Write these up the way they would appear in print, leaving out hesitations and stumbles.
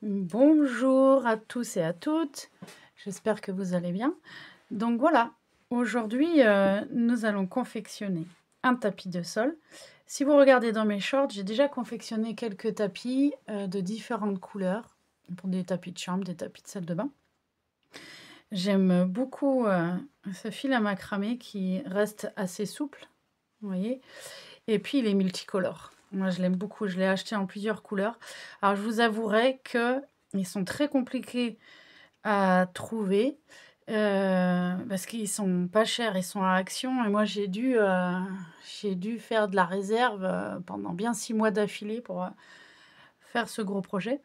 Bonjour à tous et à toutes, j'espère que vous allez bien. Donc voilà, aujourd'hui, nous allons confectionner un tapis de sol. Si vous regardez dans mes shorts, j'ai déjà confectionné quelques tapis, de différentes couleurs, pour des tapis de chambre, des tapis de salle de bain. J'aime beaucoup, ce fil à macramé qui reste assez souple, vous voyez? Et puis il est multicolore. Moi je l'aime beaucoup, je l'ai acheté en plusieurs couleurs. Alors je vous avouerai qu'ils sont très compliqués à trouver, parce qu'ils sont pas chers, ils sont à Action et moi j'ai dû faire de la réserve, pendant bien 6 mois d'affilée pour, faire ce gros projet.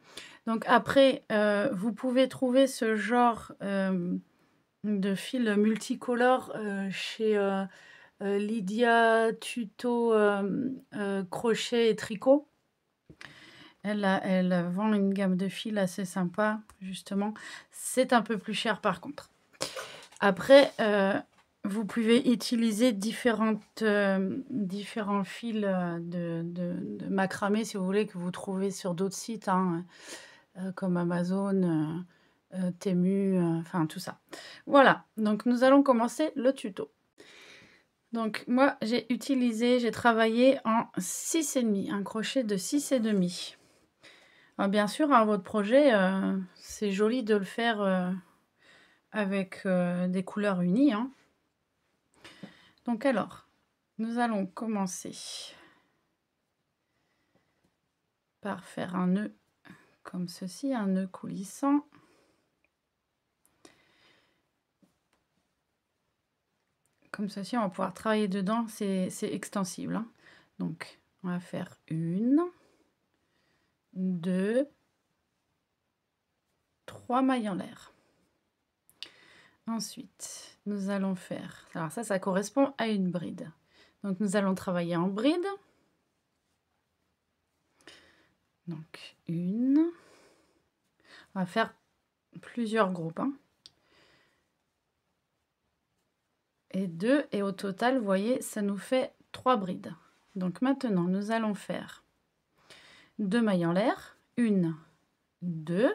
Donc après, vous pouvez trouver ce genre, de fil multicolore, chez, Lydia Tuto, crochet et tricot. Elle vend une gamme de fils assez sympa, justement. C'est un peu plus cher par contre. Après, vous pouvez utiliser différents fils, de macramé, si vous voulez, que vous trouvez sur d'autres sites, hein, comme Amazon, Temu, enfin tout ça. Voilà, donc nous allons commencer le tuto. Donc moi, j'ai travaillé en 6,5, un crochet de 6,5. Alors bien sûr, hein, votre projet, c'est joli de le faire, avec, des couleurs unies, hein. Donc alors, nous allons commencer par faire un nœud comme ceci, un nœud coulissant. Comme ceci, on va pouvoir travailler dedans, c'est extensible, hein. Donc, on va faire 1, 2, 3 mailles en l'air. Ensuite, nous allons faire... Alors ça correspond à une bride. Donc, nous allons travailler en bride. Donc, 1. On va faire plusieurs groupes, hein. Et 2. Et au total, vous voyez, ça nous fait 3 brides. Donc, maintenant, nous allons faire 2 mailles en l'air. 1, 2.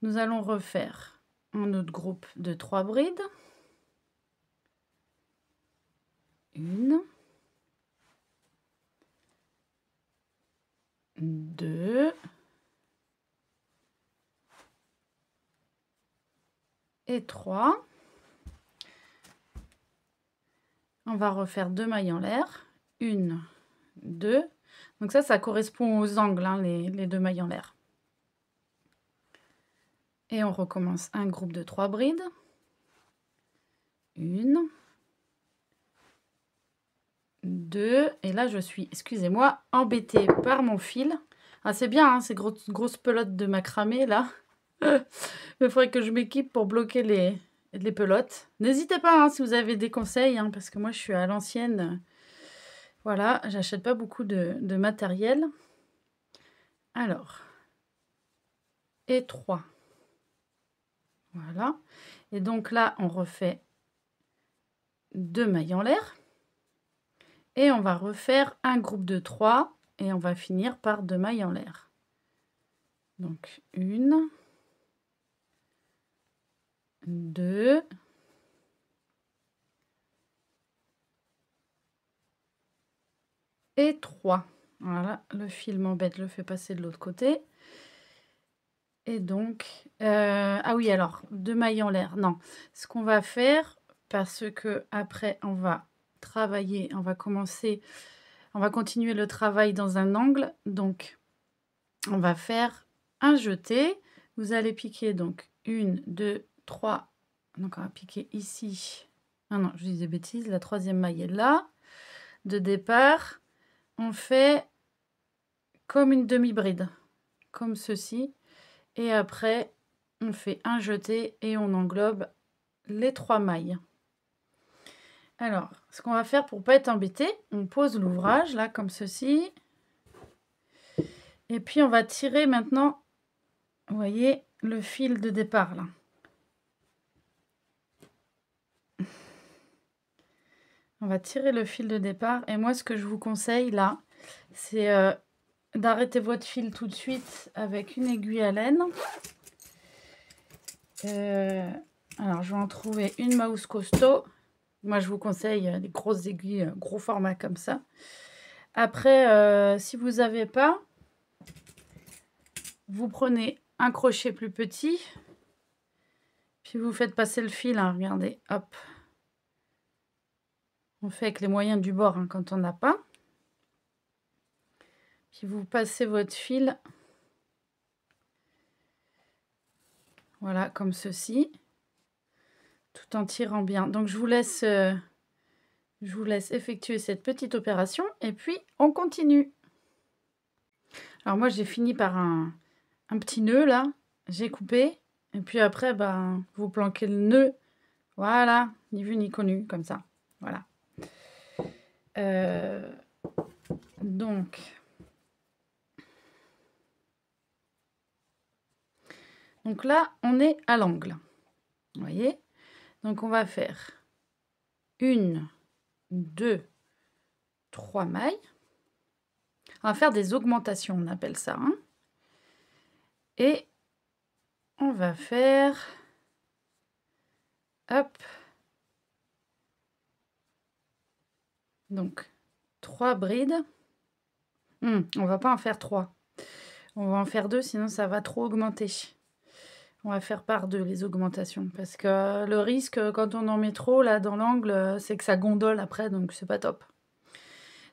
Nous allons refaire un autre groupe de 3 brides. 1, 2 et 3. On va refaire 2 mailles en l'air. 1, 2. Donc ça correspond aux angles, hein, les 2 mailles en l'air. Et on recommence un groupe de 3 brides. 1, 2, et là je suis, excusez-moi, embêtée par mon fil. Ah, c'est bien, hein, ces grosses pelotes de macramé là. Il faudrait que je m'équipe pour bloquer les pelotes. N'hésitez pas, hein, si vous avez des conseils, hein, parce que moi je suis à l'ancienne. Voilà, j'achète pas beaucoup de matériel. Alors, et 3. Voilà. Et donc là, on refait 2 mailles en l'air. Et on va refaire un groupe de 3 et on va finir par 2 mailles en l'air. Donc 1, 2, et 3. Voilà, le fil m'embête, je le fais passer de l'autre côté. Et donc, ah oui, alors, 2 mailles en l'air, non. Ce qu'on va faire, parce que après on va travailler, on va continuer le travail dans un angle, donc on va faire un jeté. Vous allez piquer donc 1, 2, 3. Donc on va piquer ici. Ah non, je dis des bêtises, la 3e maille est là. De départ, on fait comme une demi-bride, comme ceci. Et après, on fait un jeté et on englobe les 3 mailles. Alors, ce qu'on va faire pour ne pas être embêté, on pose l'ouvrage là comme ceci. Et puis on va tirer maintenant, vous voyez, le fil de départ là. On va tirer le fil de départ. Et moi, ce que je vous conseille là, c'est d'arrêter votre fil tout de suite avec une aiguille à laine. Alors, je vais en trouver une Mauss costaud. Moi, je vous conseille les grosses aiguilles, gros format comme ça. Après, si vous n'avez pas, vous prenez un crochet plus petit, puis vous faites passer le fil, hein, regardez, hop. On fait avec les moyens du bord, hein, quand on n'a pas. Puis vous passez votre fil, voilà, comme ceci, tout en tirant bien. Donc je vous laisse effectuer cette petite opération et puis on continue. Alors moi j'ai fini par un petit nœud là, j'ai coupé et puis après ben, vous planquez le nœud, voilà, ni vu ni connu, comme ça, voilà. Donc là on est à l'angle, vous voyez, donc on va faire 1, 2, 3 mailles. On va faire des augmentations, on appelle ça, hein. Et on va faire, hop, donc 3 brides. On va pas en faire 3. On va en faire 2, sinon ça va trop augmenter. On va faire par 2 les augmentations, parce que le risque, quand on en met trop là dans l'angle, c'est que ça gondole après, donc c'est pas top.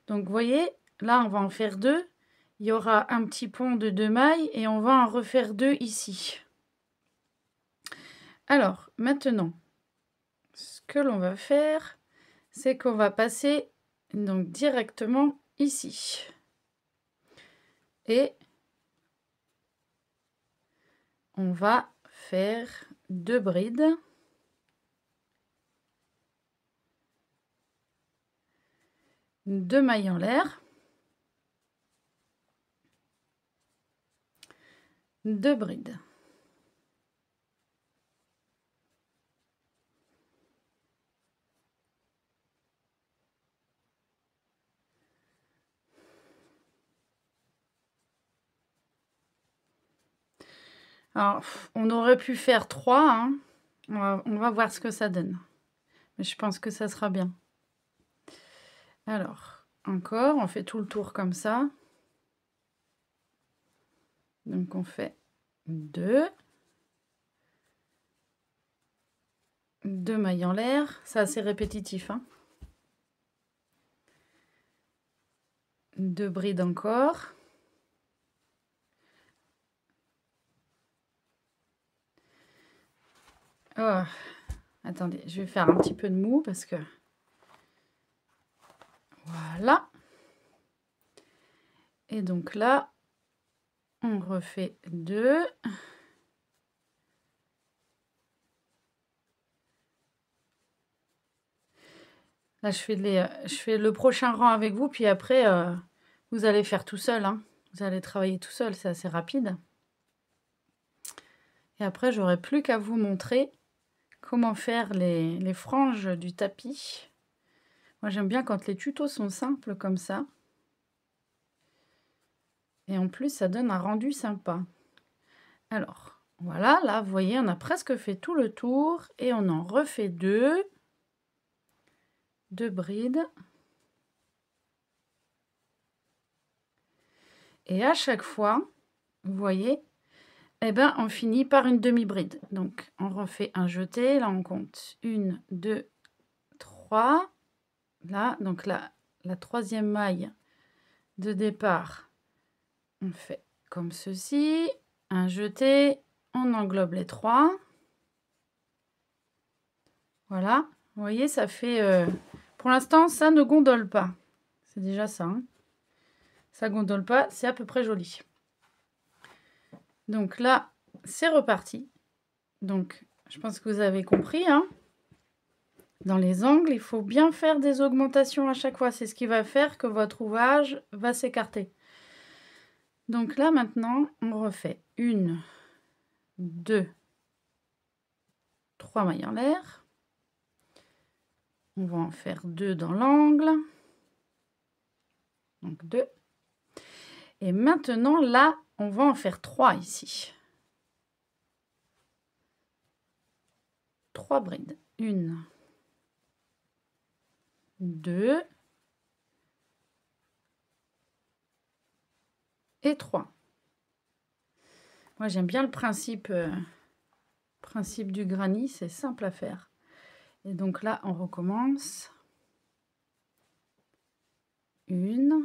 Donc vous voyez, là on va en faire 2. Il y aura un petit pont de 2 mailles et on va en refaire 2 ici. Alors, maintenant, ce que l'on va faire, c'est qu'on va passer donc directement ici. Et on va faire 2 brides. Deux mailles en l'air. 2 brides. Alors, on aurait pu faire 3, hein. On va voir ce que ça donne. Mais je pense que ça sera bien. Alors, encore, on fait tout le tour comme ça. Donc, on fait 2. 2 mailles en l'air. C'est assez répétitif, hein. 2 brides encore. Oh, attendez, je vais faire un petit peu de mou parce que... Voilà. Et donc là, on refait 2. Là, je fais le prochain rang avec vous, puis après, vous allez faire tout seul, hein. Vous allez travailler tout seul, c'est assez rapide. Et après, j'aurai plus qu'à vous montrer comment faire les franges du tapis. Moi, j'aime bien quand les tutos sont simples comme ça. Et en plus, ça donne un rendu sympa. Alors, voilà, là, vous voyez, on a presque fait tout le tour. Et on en refait 2. 2 brides. Et à chaque fois, vous voyez, eh ben, on finit par une demi-bride. Donc, on refait un jeté. Là, on compte 1, 2, 3. Là, donc là, la troisième maille de départ, on fait comme ceci. Un jeté, on englobe les 3. Voilà, vous voyez, ça fait... pour l'instant, ça ne gondole pas. C'est déjà ça, hein. Ça gondole pas, c'est à peu près joli. Donc là, c'est reparti. Donc, je pense que vous avez compris, hein. Dans les angles, il faut bien faire des augmentations à chaque fois. C'est ce qui va faire que votre ouvrage va s'écarter. Donc là, maintenant, on refait 1, 2, 3 mailles en l'air. On va en faire 2 dans l'angle. Donc 2. Et maintenant, là, on va en faire 3 ici. 3 brides. 1, 2 et 3. Moi, j'aime bien le principe du granit, c'est simple à faire. Et donc là, on recommence. 1,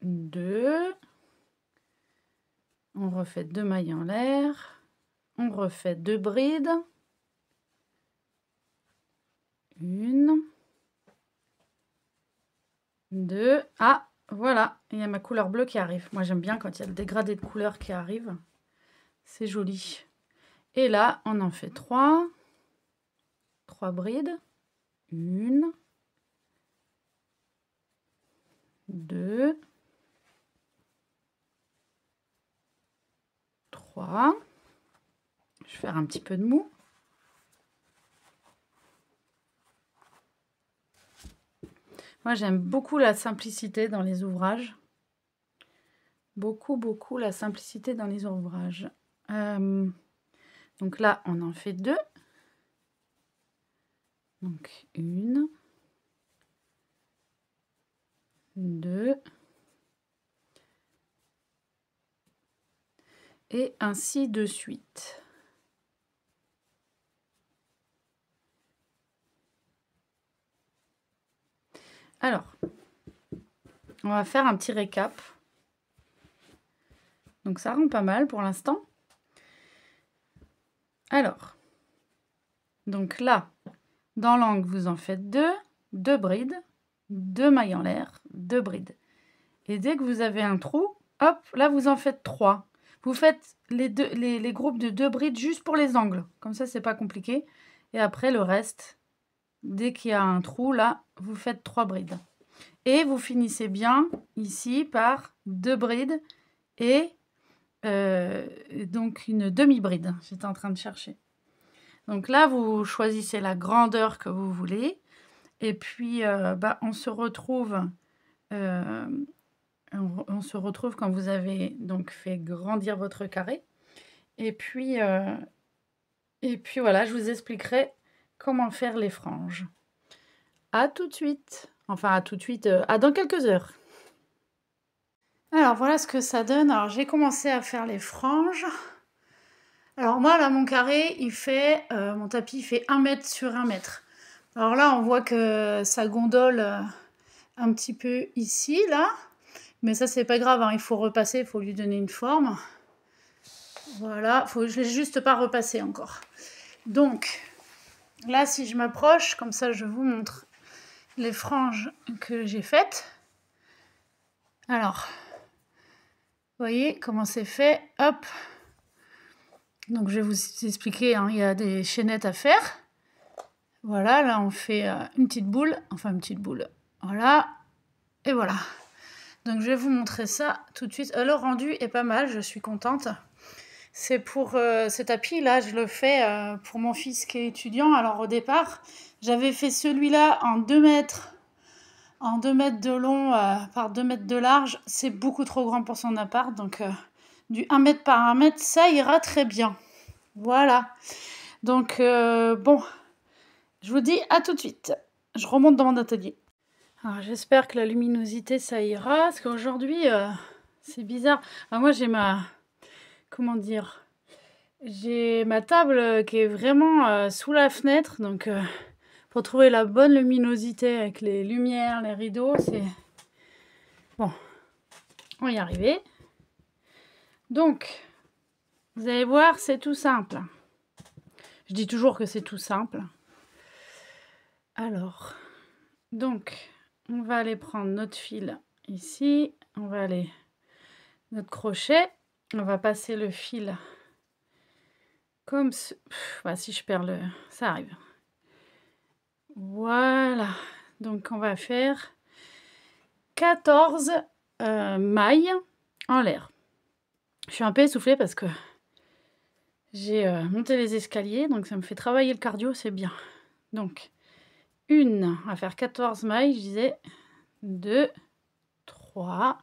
2, on refait 2 mailles en l'air, on refait 2 brides. 1, 2, ah, voilà, il y a ma couleur bleue qui arrive. Moi, j'aime bien quand il y a le dégradé de couleur qui arrive. C'est joli. Et là, on en fait 3. 3 brides. 1, 2, 3. Je vais faire un petit peu de mou. Moi, j'aime beaucoup la simplicité dans les ouvrages. Beaucoup, beaucoup la simplicité dans les ouvrages. Donc là, on en fait 2. Donc 1, 2 et ainsi de suite. Alors, on va faire un petit récap. Donc ça rend pas mal pour l'instant. Alors, donc là, dans l'angle, vous en faites 2, 2 brides, 2 mailles en l'air, 2 brides. Et dès que vous avez un trou, hop, là vous en faites 3. Vous faites les groupes de 2 brides juste pour les angles. Comme ça, c'est pas compliqué. Et après, le reste, dès qu'il y a un trou, là, vous faites 3 brides. Et vous finissez bien ici par 2 brides et donc une demi-bride. J'étais en train de chercher. Donc là, vous choisissez la grandeur que vous voulez. Et puis, on se retrouve... on se retrouve quand vous avez donc fait grandir votre carré. Et puis voilà, je vous expliquerai comment faire les franges. À tout de suite. Enfin, à tout de suite, à dans quelques heures. Alors, voilà ce que ça donne. Alors, j'ai commencé à faire les franges. Alors, moi, là, mon carré, il fait... mon tapis, il fait 1 mètre sur 1 mètre. Alors là, on voit que ça gondole un petit peu ici, là. Mais ça, c'est pas grave, hein, il faut repasser, il faut lui donner une forme. Voilà, je ne l'ai juste pas repassé encore. Donc, là, si je m'approche, comme ça, je vous montre les franges que j'ai faites. Alors, vous voyez comment c'est fait. Hop. Donc, je vais vous expliquer, hein, il y a des chaînettes à faire. Voilà, là, on fait une petite boule. Enfin, une petite boule. Voilà. Et voilà. Donc, je vais vous montrer ça tout de suite. Le rendu est pas mal, je suis contente. C'est pour ce tapis-là, je le fais pour mon fils qui est étudiant. Alors, au départ, j'avais fait celui-là en 2 mètres. En 2 mètres de long par 2 mètres de large. C'est beaucoup trop grand pour son appart. Donc, du 1 mètre par 1 mètre, ça ira très bien. Voilà. Donc, bon, je vous dis à tout de suite. Je remonte dans mon atelier. Alors, j'espère que la luminosité, ça ira. Parce qu'aujourd'hui, c'est bizarre. Alors, moi, j'ai ma... Comment dire? J'ai ma table qui est vraiment sous la fenêtre. Donc, pour trouver la bonne luminosité avec les lumières, les rideaux, c'est... Bon, on va y arriver. Donc, vous allez voir, c'est tout simple. Je dis toujours que c'est tout simple. Alors, donc, on va aller prendre notre fil ici. On va aller... Notre crochet. On va passer le fil comme... si je perds le... Ça arrive. Voilà. Donc, on va faire 14 mailles en l'air. Je suis un peu essoufflée parce que j'ai monté les escaliers. Donc, ça me fait travailler le cardio, c'est bien. Donc, on va faire 14 mailles, je disais. 2, 3,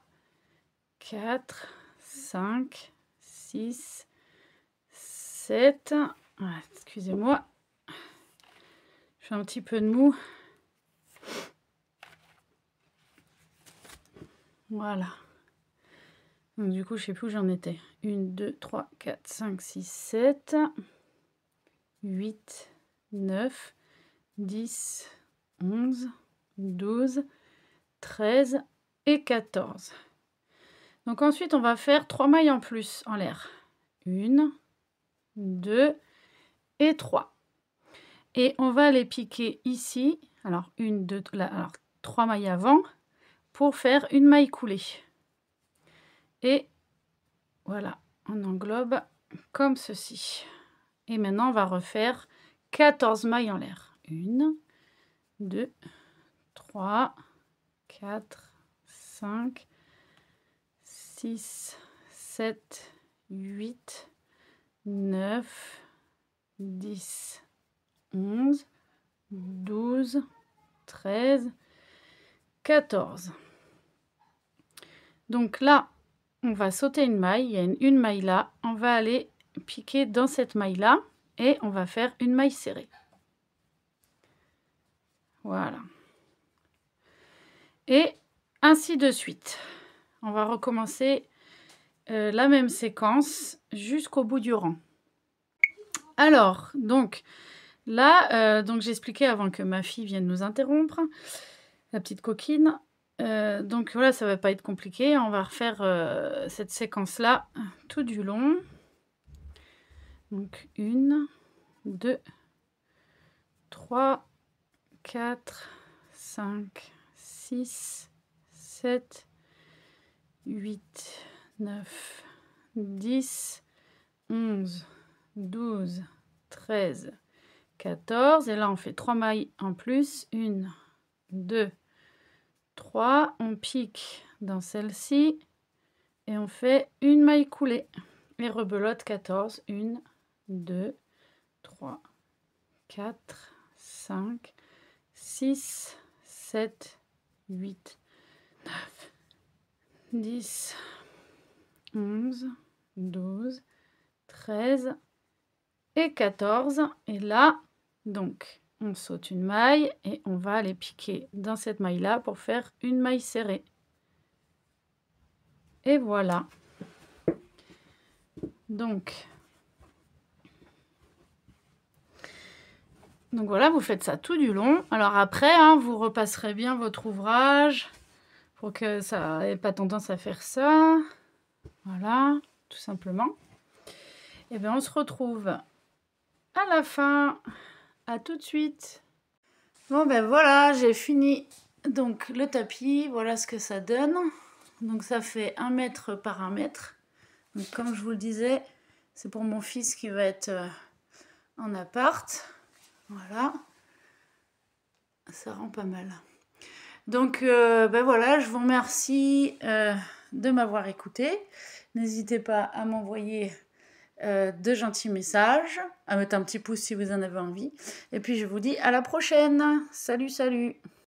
4, 5, 6, 7. Voilà, excusez-moi. Je fais un petit peu de mou. Voilà. Donc du coup, je sais plus où j'en étais. 1, 2, 3, 4, 5, 6, 7, 8, 9, 10, 11, 12, 13 et 14. Donc ensuite, on va faire 3 mailles en plus en l'air. 1, 2 et 3. Et on va les piquer ici. Alors, 1, 2, alors 3 mailles avant pour faire une maille coulée. Et voilà, on englobe comme ceci. Et maintenant, on va refaire 14 mailles en l'air. 1, 2, 3, 4, 5, 6, 7, 8, 9, 10, 11, 12, 13, 14. Donc là, on va sauter une maille. Il y a une maille là. On va aller piquer dans cette maille-là et on va faire une maille serrée. Voilà. Et ainsi de suite. On va recommencer la même séquence jusqu'au bout du rang. Alors, donc, là, j'expliquais avant que ma fille vienne nous interrompre, la petite coquine. Donc voilà, ça va pas être compliqué. On va refaire cette séquence-là tout du long. Donc 1, 2, 3, 4, 5, 6, 7, 8, 9, 10, 11, 12, 13, 14. Et là, on fait 3 mailles en plus. 1, 2, 3. On pique dans celle-ci et on fait une maille coulée. Et rebelote 14. 1, 2, 3, 4, 5, 6, 7, 8, 9, 10, 11, 12, 13 et 14. Et là, donc, on saute une maille et on va aller piquer dans cette maille-là pour faire une maille serrée. Et voilà. Donc voilà, vous faites ça tout du long. Alors après, hein, vous repasserez bien votre ouvrage pour que ça n'ait pas tendance à faire ça. Voilà, tout simplement. Et bien, on se retrouve à la fin. À tout de suite. Bon ben voilà, j'ai fini donc le tapis. Voilà ce que ça donne. Donc ça fait 1 mètre par 1 mètre. Donc comme je vous le disais, c'est pour mon fils qui va être en appart. Voilà. Ça rend pas mal. Donc ben voilà, je vous remercie de m'avoir écouté. N'hésitez pas à m'envoyer de gentils messages, à mettre un petit pouce si vous en avez envie. Et puis je vous dis à la prochaine. Salut, salut!